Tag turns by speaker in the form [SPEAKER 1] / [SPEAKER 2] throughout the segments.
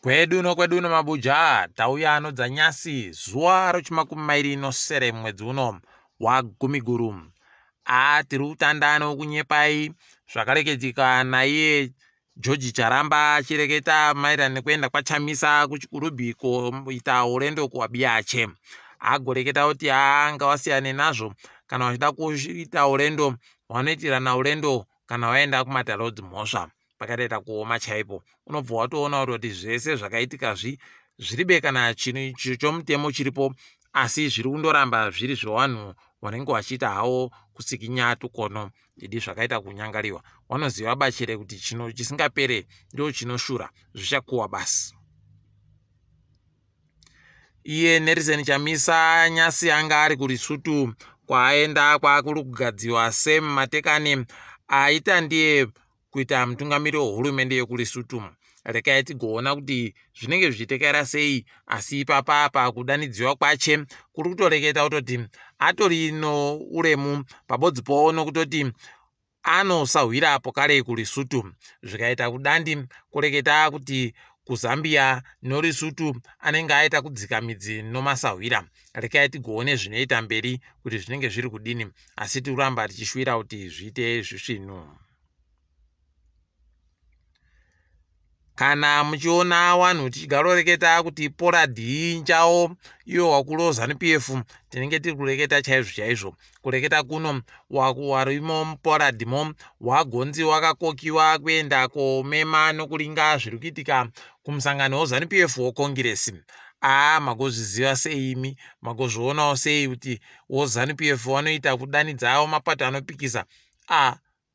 [SPEAKER 1] Kwedu no mabuja tauya no dzanyasi zuwa rochimakumi mairi nosere mwedzi uno wa Gumiguru. Tiri kutandano kunyepai zvakareketika naiye George Charamba achireketa maererano nekuenda kwaChamisa uriko kuita urendo kuwabiache. Agoreketa kuti anga wasiyane nazvo kana wachida kuita urendo wanoitirana urendo kana waenda kumatalodzi mhosva pakataita kuoma chaipo. Unobva watoona kuti zvese zvakaitika zviribe kana chinhu chomutemo chiripo, asi zviri kundoramba zviri zvevanhu vanenge vachiita hawo kusikinya tukono idi zvakaita kunyangariwa. Wanoziva bachere kuti chinhu chisingapere ndo chinoshura, zvichakuwa basi. Iye Nelson Chamisa nyasi anga ari kuLesotho kwaenda kwakuri kugadziwa sematekane aita ndiye kuita mutungamiri wehurumende yekuLesotho. Rekai tigoona kuti zvinenge zvichitekera sei, asi ipapa kudanidziwa kwache kuri kutoreketa kutoti atori no uremu pabodzi pawo nokutoti anosahwirapo kare kuLesotho. Zvikaita kudandi kureketa kuti kuZambia noLesotho anenge aita kudzika midzi nomasahwira. Rekai tigoone zvinoita mberi kuti zvinenge zviri kudini, asi tikuramba tichishwira kuti zviite zvisvinu. Kana muchiona wanhu tichigaroreketa kuti POLAD injawo iyo wakuru woZanu PF, tinenge tiri kureketa chaizvo. Kureketa kuno warimo muPOLAD mo wagonzi wakakokiwa kuenda komema nokuringa zviri kuitika kumusangano woZanu PF wokongiresi. Magozviziva sei imi? Magozvionawo sei kuti woZanu PF wanoita kudanidzawo mapato anopikisa?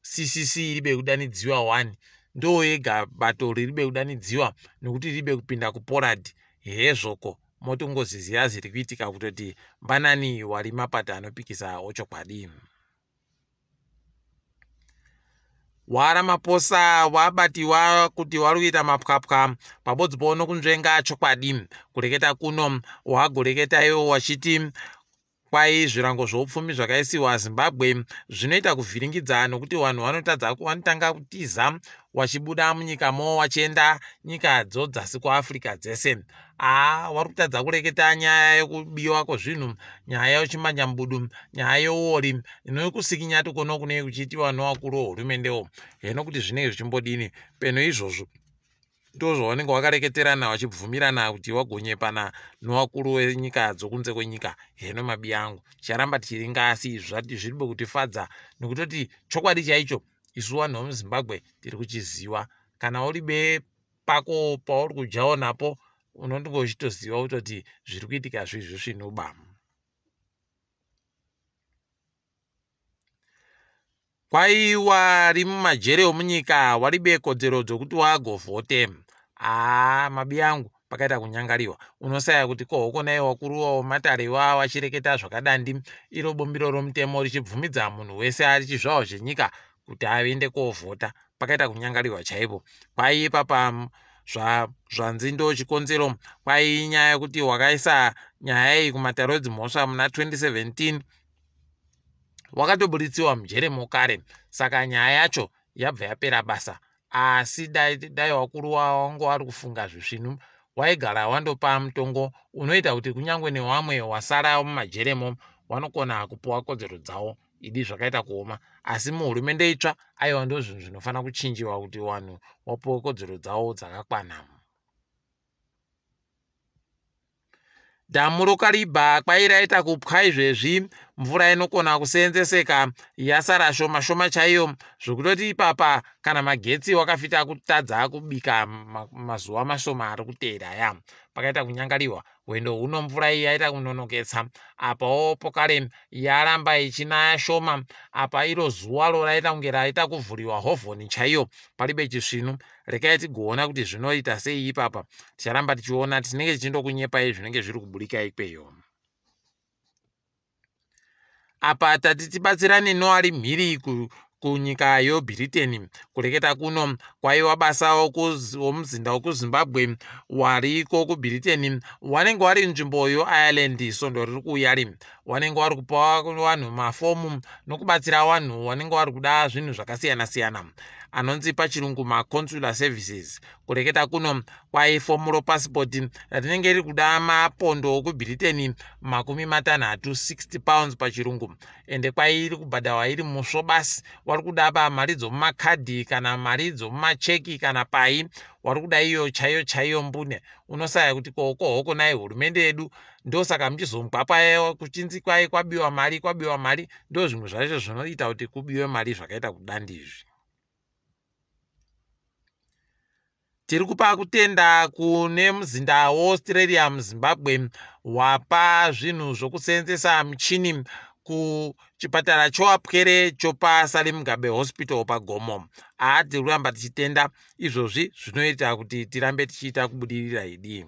[SPEAKER 1] CCC iribe kudanidziwa 1 ndo yega bato riribe kudanidziwa nokuti riribe kupinda kuPOLAD. Hezvoko motongoziziva zviri kuitika kutoti mbanani wari mapato anopikisa dzochokwadi. Waramaposa wabatiwa kuti wari kuita mapwapwa pabodzi pawo nokunzvenga chokwadi. Kureketa kuno wagoreketa iwo wachiti kwai zvirango zvoupfumi zvakaisiwa Zimbabwe zvinoita kuvhiringidza nokuti vanhu vanotanga kutiza wachibuda munyika mo wachienda nyika dzasi kuAfrica dzese. Wari kutadza kureketa nyaya yekubiwa kwezvinhu, nyaya yechimanyambudu, nyaya yeuri inokusikinya tukono kune kuchiitiwa novakuru vehurumende. Heno kuti zvinenge zvichimbodini peno izvozvo ndozvo vanenge vakareketerana vachibvumirana kuti wagonyepana novakuru venyika dzokunze kwenyika. Heno mabi angu ticharamba tichiringa, asi zvati zviribe kutifadza nokutoti chokwadi chaicho isu vanhu vemuZimbabwe tiri kuchiziva. Kana uribe pako pauri kujawo napo unonge uchitoziva kutoti zviri kuitika zvisvinuba. Kwai wari mumajere omunyika waribe kodzero dzokuti wagovhote. Mabi angu pakaita kunyangariwa. Unosaya kuti kohoko naye wakuru wamatare wachireketa zvakadandi iro bombiro romutemo richibvumidza munhu wese ari chizvawo chenyika kuti aende kovhota. Pakaita kunyangariwa chaipo. Kwai papa zvanzi ndo chikonzero, kwai nyaya yekuti wakaisa nyaya iyi kumatalodzi mhosva muna 2017 wakatobuditsiwa mujere mokare, saka nyaya yacho yabva yapera basa. Asi dai wakuru wangu wari kufunga zvisvinu waigara wandopa mutongo unoita kuti kunyangwe nevamwe wasara mumajeremo wanokona kupuwa kodzero dzawo idi zvakaita kuoma. Asi muhurumende itsva aiwa ndo zvinhu zvinofanira kuchinjiwa kuti vanhu wapuwe kodzero dzawo dzakakwana. Dhamu rokaribha kwai raita kupwa izvezvi mvura inokona kuseenzeseka yasara shoma chaiyo, zvokutoti ipapa kana magetsi wakafita kutadza kubika mazuva mashoma ari kuteera aya. Pakaita kunyangariwa. Wendo huno mvura iyi yaita kunonoketsa. Apawo pokare yaramba ichinaya shoma. Apa iro zuva raita kunge raita kuvhuriwa hovhoni chaiyo paribe chisvinu. Rekai tigoona kuti zvinoita sei ipapa. Ticharamba tichiona, tinenge tichindokunyepai zvinenge zviri kubudika ikweyo. Apa tati tibatsirane noari mhiri kunyika yeBritain. Kureketa kuno kwaiwa basa womuzinda wekuZimbabwe wariko kuBritain wanenge wari nzvimbo yeIreland, sondo riri kuuya. wanenge wari kupa vanhu mafomu nokubatsira vanhu wanenge wari kuda zvinhu zvakasiyana-siyana, anonzi pachirungu maconsular services. Kureketa kuno kwaifomuro passport rinenge riri kuda mapondo okuBritain 60, 60 pounds pachirungu, ende kwairi kubhadharwa iri musvo basi. Wari kuda mari dzomumakadhi kana mari dzomumacheki kana pai, wari kuda iyo chaiyo mbune, unosaya kuti kohoko nai hurumende yedu. Ndosaka muchizomugwa kuchinzi kwai kwabiwa mari, ndo zvimwe zvacho zvinoita kuti kubiwe mari zvakaita kudandizvi. Tiri kupa kutenda kune muzinda weAustralia muZimbabwe wapa zvinhu zvokuseenzesa michini kuchipatara choapwere chopa Salim Mugabe Hospital paGomo. Tiri kuramba tichitenda izvozvi zvinoita kuti tirambe tichiita kubudirira idi.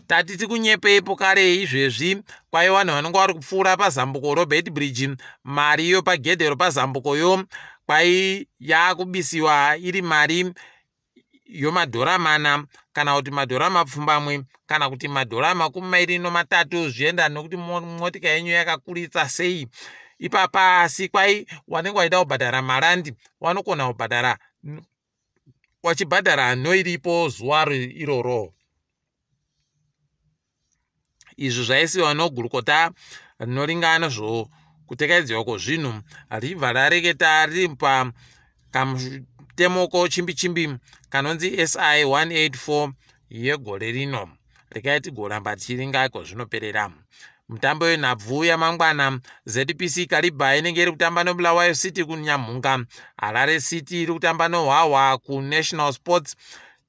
[SPEAKER 1] Tatiti kunyepeipo kare izvezvi kwai vanhu vanenge vari kupfuura pazambuko Robert Bridge, mari yo pagedhero pazambukoyo kwai yakubisiwa iri mari yomadhora 4 kana kuti madhora mapfumbamwe kana kuti madhora 23 zvienda nokuti motika yenyu yakakuritsa sei. Ipapa asi kwai wanenge waida kubhadhara marandi wanokona kubhadhara wachibhadhara noiripo zuva iroro. Izvi zvaisiwa nogurukota rinoringana kutekedzwa kwezvinhu ribva rareketa riri pakamutemoko chimbi kanonzi SI 184 yegore rino. Rekai tigoramba tichiringa kwazvinoperera. Mutambo wenhabvu yamangwana, ZPC Kariba inenge iri kutamba noBulawayo City kuNyamhunga. Harare City iri kutamba noHwawa kuNational Sports.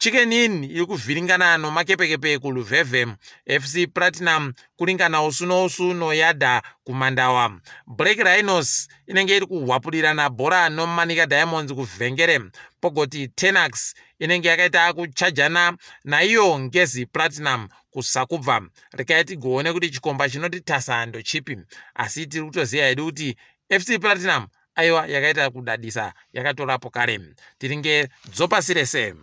[SPEAKER 1] Chicken Inn iri kuvhiringana nomakepekepe kuLuveve. FC Platinum kuringana usu noYada kuMandawa. Black Rhinos inenge iri kuhwapurirana bhora noManika Diamonds kuvhengere. Pogoti Tenax inenge yakaita kuchajana naiyo Ngezi Platinum kuSakubva. Rekai tigoone kuti chikomba chinotitasa ndochipi, asi tiri kutoziva hedu kuti FC Platinum aiwa yakaita kudadisa yakatorapo kare. Tiringe dzopasirese.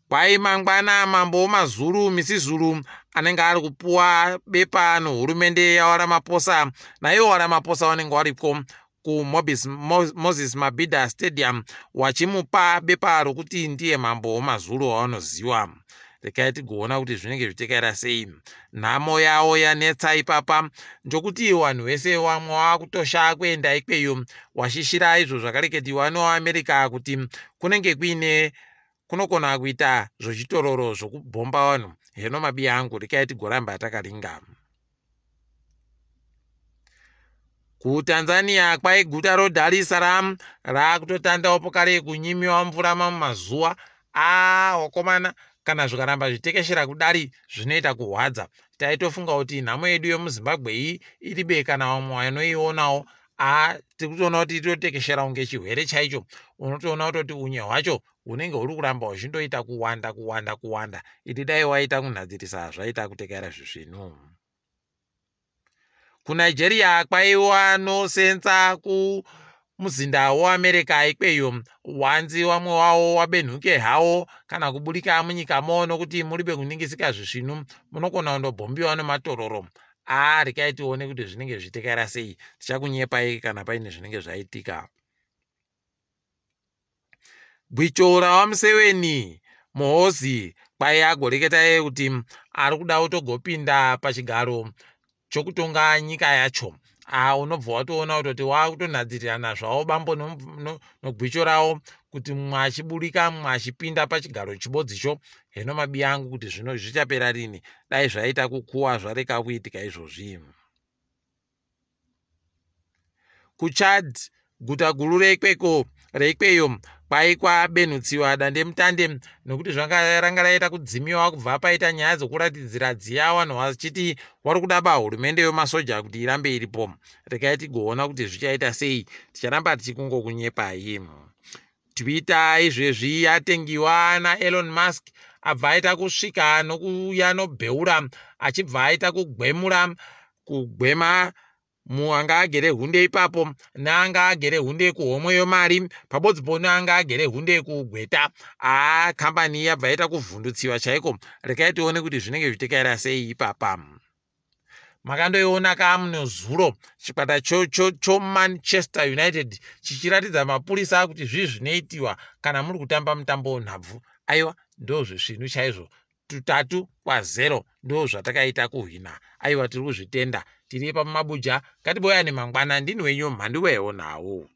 [SPEAKER 1] Kwai mangwana mambo wemazuru misi Zulu anenge ari kupuwa bepa nohurumende yaWaramaposa, naiwo Waramaposa wanenge wariko kuMoses Mabhida Stadium wachimupa bepa rokuti ndiye mambo wemazuru wawanoziwa. Rekai tigoona kuti zvinenge zvitekera sei. Nhamo yawo yanetsa ipapa ndokuti vanhu vese vamwe vakutosha kuenda ikweyo, washishira izvo zvakareketiwa noAmerica kuti kunenge kuine kunokona kuita zvochitororo zvokubhomba vanhu. Heno mabiya angu, rekai tigoramba takaringa. KuTanzania kwai guta roDar es Salaam rakutotandawo kare kunyimiwa mvura mumazuva. Wakomana kana zvikaramba zvitekeshera kudari zvinoita kuhwadza. Taitofunga kuti nhamo yedu yomuZimbabwe iyi iribe kana vamwe vanoionawo. Tiri kutoona kuti itotekeshera kunge chirwere chaicho. Unotoona kuti unye hwacho hunenge huri kuramba huchindoita kuwanda. Iti dai waita kunhadzirisa zvaita kutekera zvinhu. KuNigeria kwaiwa nosenza kumuzinda weAmerica ikweyo. Wanzi wamwe wawo wabenhuke hawo kana kuburika munyika mo nokuti muribe kuningisika zvisvinu munokona kundobhombiwa nematororo. Rekai tione kuti zvinenge zvitekera sei. Tichakunyepai kana paine zvinenge zvaitika. Gwicho rawaMuseveni Muhoozi kwai agoreketa kuti ari kuda kutogopinda pachigaro chokutonga nyika yacho. Unobva watoona kuti wakutonhadzirirana zvavo bambo nogwicho rawo kuti mumwe achiburika mumwe achipinda pachigaro chibodzicho. Heno mabiya angu kuti zvino zvichapera rini. Dai zvaita kukuwa zvareka kuitika izvozvi. KuChad guta guru reikweyo kwai kwabenhutsiwa dandemutande nokuti ranga raita kudzimiwa kubva paita nyaya dzokuratidzira dziya vanhu vachiti wari kuda hurumende yemasoja kuti irambe iripo. Rekai tigoona kuti zvichaita sei. Ticharamba tichikungokunyepai. Twitter izvezvi yatengiwa naElon Musk abva aita kusvika nokuya nobheura achibva aita kugwema anga agere hunde ipapo naanga agere hunde kuhomwe yomari pabodzi pono anga agere hunde kugweta kambani yabva yaita kuvhundutsiwa chaiko. Rekai tione kuti zvinenge zvichitikaira sei ipapa. Makandoiona kamunozuro chikwata choManchester United chichiratidza mapurisa kuti zvinoitiwa kana muri kutamba mutambo wenhabvu. Aiwa, ndozvisvinu chaizvo. 3-0 ndo zvatakaita kuhwina. Aiwa, tiri kuzvitenda. Tiri pamuMabuja, ngatiboya nemangwana. Ndini wenyu Mhanduwe WeNhau.